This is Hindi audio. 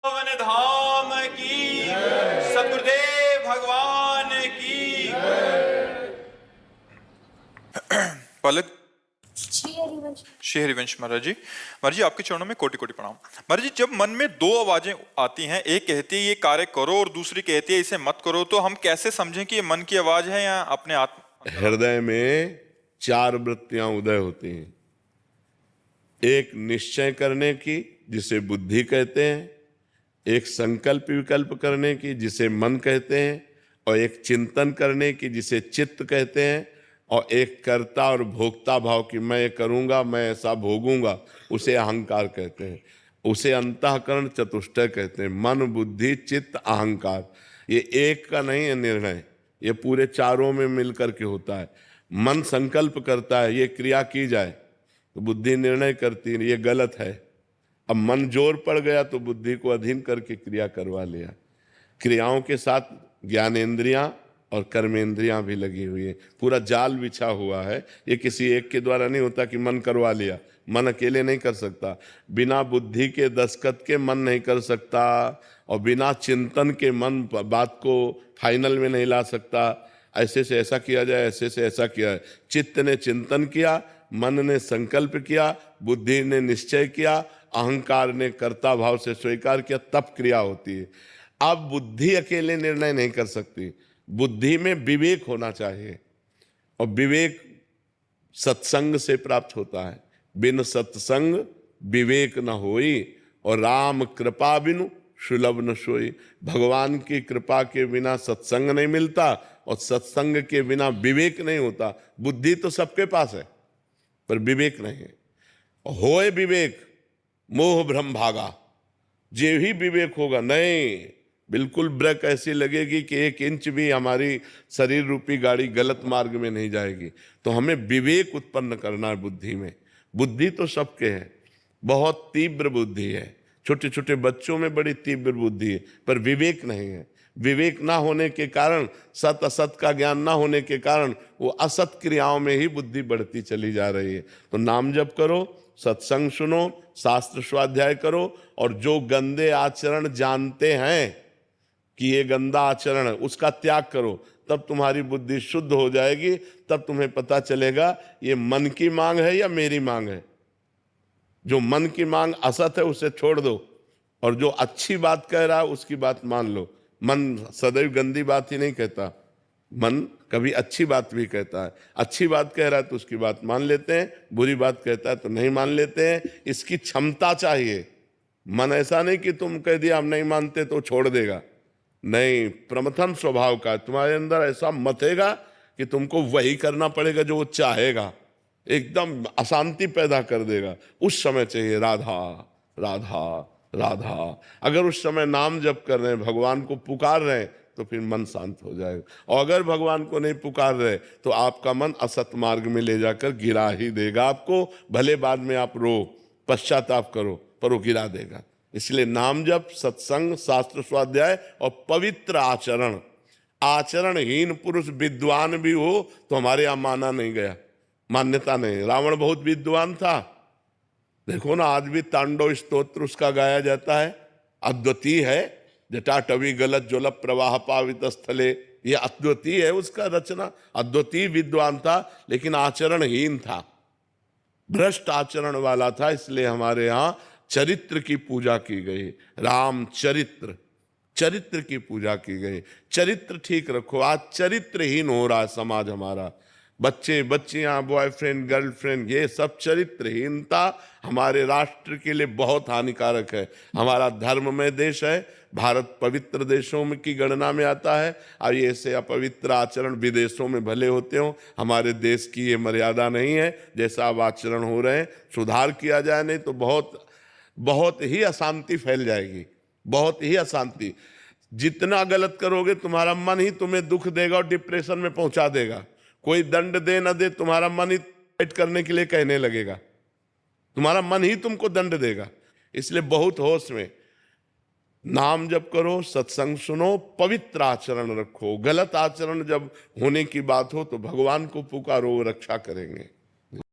पवन धाम की, सतगुरुदेव भगवान की। पलक श्री हरिवंश महाराज जी। महाराज जी आपके चरणों में कोटि कोटि प्रणाम। महाराज जी जब मन में दो आवाजें आती हैं, एक कहती है ये कार्य करो और दूसरी कहती है इसे मत करो, तो हम कैसे समझें कि ये मन की आवाज है या अपने आत्मा? हृदय में चार वृत्तियां उदय होती हैं। एक निश्चय करने की जिसे बुद्धि कहते हैं, एक संकल्प विकल्प करने की जिसे मन कहते हैं, और एक चिंतन करने की जिसे चित्त कहते हैं, और एक कर्ता और भोक्ता भाव की मैं ये करूंगा, मैं ऐसा भोगूंगा, उसे अहंकार कहते हैं। उसे अंतःकरण चतुष्टय कहते हैं। मन, बुद्धि, चित्त, अहंकार। ये एक का नहीं है निर्णय, ये पूरे चारों में मिलकर के होता है। मन संकल्प करता है ये क्रिया की जाए, तो बुद्धि निर्णय करती है ये गलत है। अब मन जोर पड़ गया तो बुद्धि को अधीन करके क्रिया करवा लिया। क्रियाओं के साथ ज्ञानेंद्रियां और कर्मेंद्रियां भी लगी हुई है। पूरा जाल बिछा हुआ है। ये किसी एक के द्वारा नहीं होता कि मन करवा लिया। मन अकेले नहीं कर सकता, बिना बुद्धि के दस्तखत के मन नहीं कर सकता, और बिना चिंतन के मन बात को फाइनल में नहीं ला सकता। ऐसे से ऐसा किया जाए, ऐसे से ऐसा किया है। चित्त ने चिंतन किया, मन ने संकल्प किया, बुद्धि ने निश्चय किया, अहंकार ने कर्ता भाव से स्वीकार किया, तब क्रिया होती है। अब बुद्धि अकेले निर्णय नहीं कर सकती, बुद्धि में विवेक होना चाहिए, और विवेक सत्संग से प्राप्त होता है। बिन सत्संग विवेक न होई, और राम कृपा बिनु सुलभ न सोई। भगवान की कृपा के बिना सत्संग नहीं मिलता, और सत्संग के बिना विवेक नहीं होता। बुद्धि तो सबके पास है पर विवेक नहीं है। होए विवेक मोह भ्रम भागा, जे ही विवेक होगा नहीं, बिल्कुल ब्रेक ऐसी लगेगी कि 1 इंच भी हमारी शरीर रूपी गाड़ी गलत मार्ग में नहीं जाएगी। तो हमें विवेक उत्पन्न करना है बुद्धि में। बुद्धि तो सबके है, बहुत तीव्र बुद्धि है। छोटे छोटे बच्चों में बड़ी तीव्र बुद्धि है, पर विवेक नहीं है। विवेक ना होने के कारण, सत असत का ज्ञान ना होने के कारण, वो असत क्रियाओं में ही बुद्धि बढ़ती चली जा रही है। तो नाम जप करो, सत्संग सुनो, शास्त्र स्वाध्याय करो, और जो गंदे आचरण जानते हैं कि ये गंदा आचरण है उसका त्याग करो, तब तुम्हारी बुद्धि शुद्ध हो जाएगी। तब तुम्हें पता चलेगा ये मन की मांग है या मेरी मांग है। जो मन की मांग असत है उसे छोड़ दो, और जो अच्छी बात कह रहा है उसकी बात मान लो। मन सदैव गंदी बात ही नहीं कहता, मन कभी अच्छी बात भी कहता है। अच्छी बात कह रहा है तो उसकी बात मान लेते हैं, बुरी बात कहता है तो नहीं मान लेते हैं। इसकी क्षमता चाहिए। मन ऐसा नहीं कि तुम कह दिया हम नहीं मानते तो छोड़ देगा, नहीं। प्रमथन स्वभाव का तुम्हारे अंदर ऐसा मथेगा कि तुमको वही करना पड़ेगा जो वो चाहेगा, एकदम अशांति पैदा कर देगा। उस समय चाहिए राधा राधा राधा। अगर उस समय नाम जप कर रहे हैं, भगवान को पुकार रहे हैं, तो फिर मन शांत हो जाएगा। और अगर भगवान को नहीं पुकार रहे तो आपका मन असत मार्ग में ले जाकर गिरा ही देगा आपको। भले बाद में आप रो, पश्चाताप करो, पर वो गिरा देगा। इसलिए नाम जप, सत्संग, शास्त्र स्वाध्याय और पवित्र आचरण। आचरणहीन पुरुष विद्वान भी हो तो हमारे यहाँ माना नहीं गया, मान्यता नहीं। रावण बहुत विद्वान था, देखो ना आज भी तांडव स्तोत्र उसका गाया जाता है। अद्वितीय है, जटाटवी गलत ज्वलप प्रवाह पावित स्थले, ये अद्वितीय है उसका रचना। अद्वितीय विद्वान था लेकिन आचरणहीन था, भ्रष्ट आचरण वाला था। इसलिए हमारे यहाँ चरित्र की पूजा की गई। राम चरित्र, चरित्र की पूजा की गई। चरित्र ठीक रखो। आज चरित्रहीन हो रहा है समाज हमारा। बच्चे बच्चियां, बॉयफ्रेंड गर्लफ्रेंड, ये सब चरित्रहीनता हमारे राष्ट्र के लिए बहुत हानिकारक है। हमारा धर्ममय देश है, भारत पवित्र देशों में की गणना में आता है। और ये ऐसे अपवित्र आचरण विदेशों में भले होते हो, हमारे देश की ये मर्यादा नहीं है। जैसा अब आचरण हो रहे हैं, सुधार किया जाए, नहीं तो बहुत बहुत ही अशांति फैल जाएगी, बहुत ही अशांति। जितना गलत करोगे तुम्हारा मन ही तुम्हें दुख देगा और डिप्रेशन में पहुंचा देगा। कोई दंड दे न दे, तुम्हारा मन ही फाइट करने के लिए कहने लगेगा, तुम्हारा मन ही तुमको दंड देगा। इसलिए बहुत होश में नाम जप करो, सत्संग सुनो, पवित्र आचरण रखो। गलत आचरण जब होने की बात हो तो भगवान को पुकारो, वो रक्षा करेंगे।